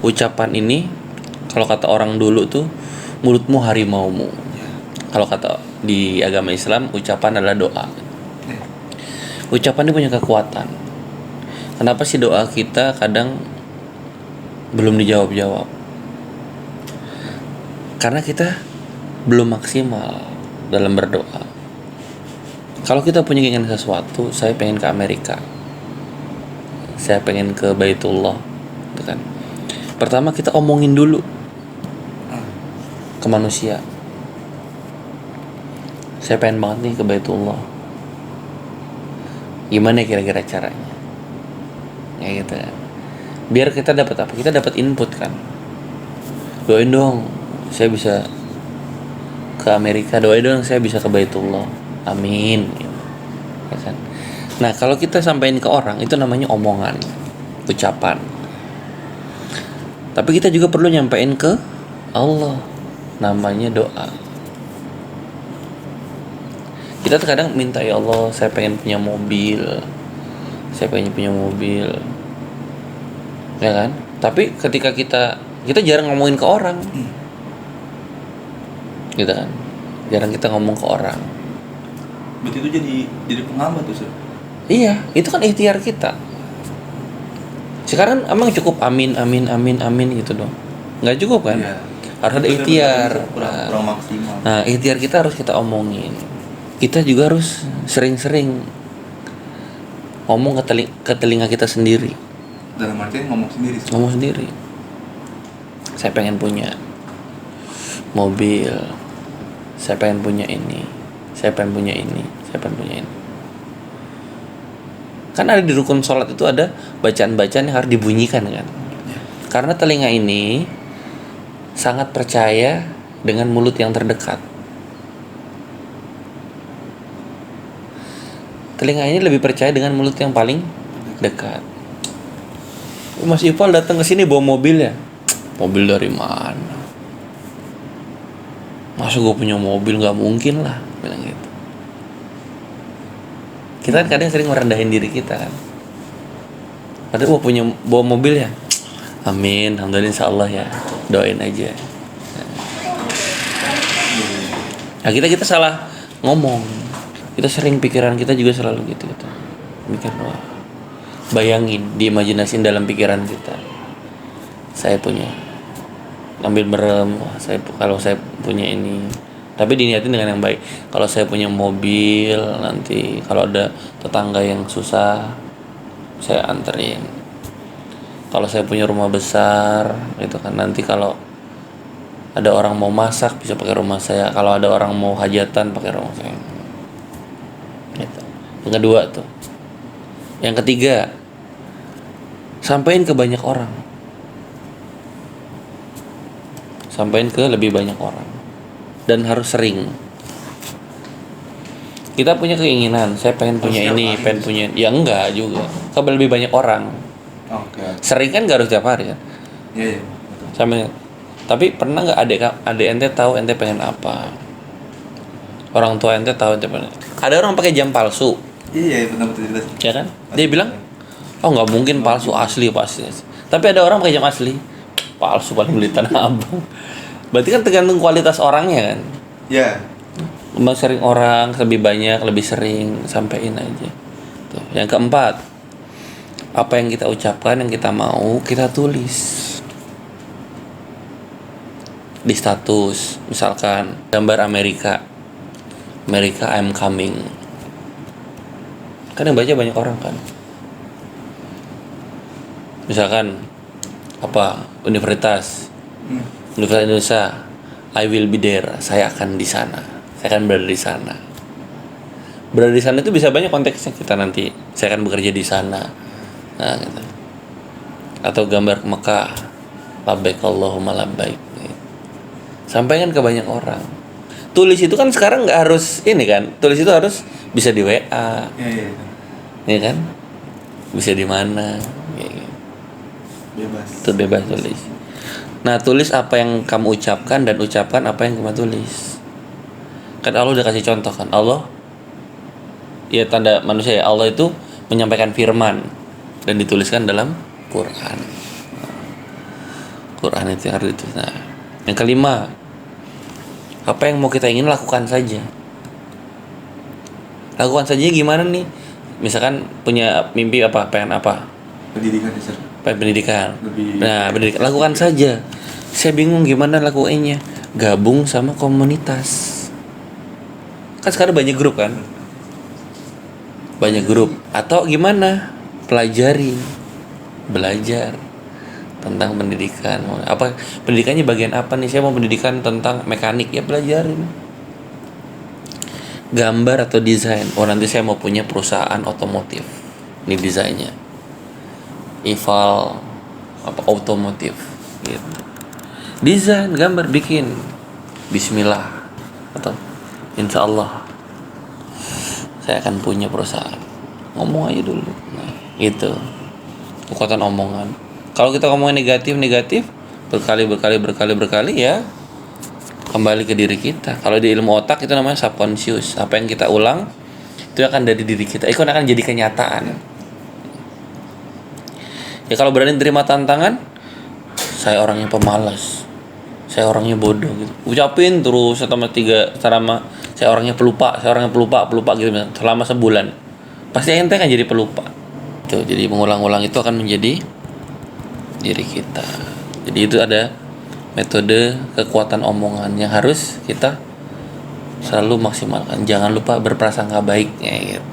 ucapan ini kalau kata orang dulu tuh mulutmu harimaumu. Kalau kata di agama Islam ucapan adalah doa. Ucapan ini punya kekuatan. Kenapa sih doa kita kadang belum dijawab-jawab? Karena kita belum maksimal dalam berdoa. Kalau kita punya keinginan sesuatu, saya pengen ke Amerika, saya pengen ke Baitullah, gitu kan. Pertama kita omongin dulu ke manusia. Saya pengen banget nih ke Baitullah. Gimana kira-kira caranya? Ya gitu kan. Biar kita dapat apa? Kita dapat input kan. Doain dong, saya bisa ke Amerika. Doain dong, saya bisa ke Baitullah. Amin. Ya kan? Nah, kalau kita sampaikan ke orang itu namanya omongan, ucapan. Tapi kita juga perlu nyampein ke Allah, namanya doa. Kita terkadang minta, ya Allah, saya pengen punya mobil, saya pengen punya mobil, ya kan? Tapi ketika kita jarang ngomongin ke orang, gitu kan? Jarang kita ngomong ke orang. Berarti itu jadi penghambat tuh, Sir. Iya, itu kan ikhtiar kita. Sekarang emang cukup amin gitu dong? Nggak cukup kan? Iya. Harus ada ikhtiar. Kurang maksimal. Nah, ikhtiar kita harus kita omongin. Kita juga harus sering-sering ngomong ke telinga kita sendiri. Dalam artian ngomong sendiri. Ngomong sendiri. Saya pengen punya mobil. Saya pengen punya ini. Saya pengen punya ini. Saya pengen punya ini. Kan ada di rukun sholat itu ada bacaan-bacaan yang harus dibunyikan kan. Karena telinga ini sangat percaya dengan mulut yang terdekat. Telinga ini lebih percaya dengan mulut yang paling dekat. Mas Ipal datang ke sini bawa mobil ya. Mobil dari mana? Masa gue punya mobil? Gak mungkin lah, bilang gitu. Kita kan kadang sering merendahin diri kita kan. Padahal bawa mobil ya. Amin, alhamdulillah, insyaallah ya. Doain aja. Nah, kita salah ngomong. Kita sering pikiran kita juga selalu gitu. Mikir, wah, bayangin, diimajinasin dalam pikiran kita. Saya punya, ambil merem, wah, kalau saya punya ini. Tapi diniatin dengan yang baik. Kalau saya punya mobil, nanti kalau ada tetangga yang susah, saya anterin. Kalau saya punya rumah besar, gitu kan, nanti kalau ada orang mau masak bisa pakai rumah saya. Kalau ada orang mau hajatan pakai rumah saya. Gitu. Yang kedua tuh. Yang ketiga, sampaikan ke banyak orang. Sampaikan ke lebih banyak orang. Dan harus sering. Kita punya keinginan, saya pengen punya ini, pengen punya, ya enggak juga. Ke lebih banyak orang. Oke. Sering kan gak harus tiap hari kan. Iya. Sampai. Tapi pernah nggak adik ente tahu ente pengen apa? Orang tua ente tahu ente pengen. Ada orang pakai jam palsu. Iya, benar-benar jelas. Ya kan? Dia bilang, oh nggak mungkin palsu, asli pasti. Tapi ada orang pakai jam asli, palsu paling beli Tanah Abang. Berarti kan tergantung kualitas orangnya kan. Ya. Lebih sering orang, lebih banyak, lebih sering, sampein aja. Tuh. Yang keempat, apa yang kita ucapkan, yang kita mau, kita tulis di status. Misalkan gambar Amerika I'm coming. Kan yang baca banyak orang kan. Misalkan apa, Universitas Indonesia, I will be there, saya akan di sana, saya akan berada di sana. Berada di sana itu bisa banyak konteksnya. Kita nanti saya akan bekerja di sana, nah, gitu. Atau gambar ke Mekah, labbaik Allahumma labbaik. Sampaikan ke banyak orang. Tulis itu kan sekarang nggak harus ini kan, tulis itu harus bisa di WA, ya kan, bisa di mana, ya, Bebas. itu bebas tulis. Nah, tulis apa yang kamu ucapkan dan ucapkan apa yang kamu tulis. Kan Allah udah kasih contoh kan. Allah, ya tanda manusia ya, Allah itu menyampaikan firman dan dituliskan dalam Quran. Quran itu yang harus itu. Nah, yang kelima, apa yang mau kita ingin lakukan saja. Lakukan saja gimana nih? Misalkan punya mimpi apa, pengen apa? Pendidikan ya, Sir. Pengen pendidikan. Lebih- Nah, pendidikan lakukan saja. Saya bingung gimana lakuinnya. Gabung sama komunitas. Kan sekarang banyak grup kan? Banyak grup. Atau gimana? Pelajari, belajar tentang pendidikan. Apa pendidikannya bagian apa nih? Saya mau pendidikan tentang mekanik, ya pelajarin. Gambar atau desain. Oh, nanti saya mau punya perusahaan otomotif. Ini desainnya. Ival apa otomotif gitu. Desain, gambar, bikin. Bismillah. Atau insya Allah saya akan punya perusahaan. Ngomong aja dulu. Nah, itu kekuatan omongan. Kalau kita ngomongin negatif berkali ya kembali ke diri kita. Kalau di ilmu otak itu namanya subconscious. Apa yang kita ulang itu akan dari diri kita. Itu akan jadi kenyataan. Ya kalau berani terima tantangan, saya orangnya pemalas, saya orangnya bodoh gitu. Ucapin terus selama saya orangnya pelupa gitu selama sebulan. Pasti ente akan jadi pelupa. Tuh, jadi mengulang-ulang itu akan menjadi diri kita. Jadi itu ada metode kekuatan omongan yang harus kita selalu maksimalkan. Jangan lupa berprasangka baiknya gitu.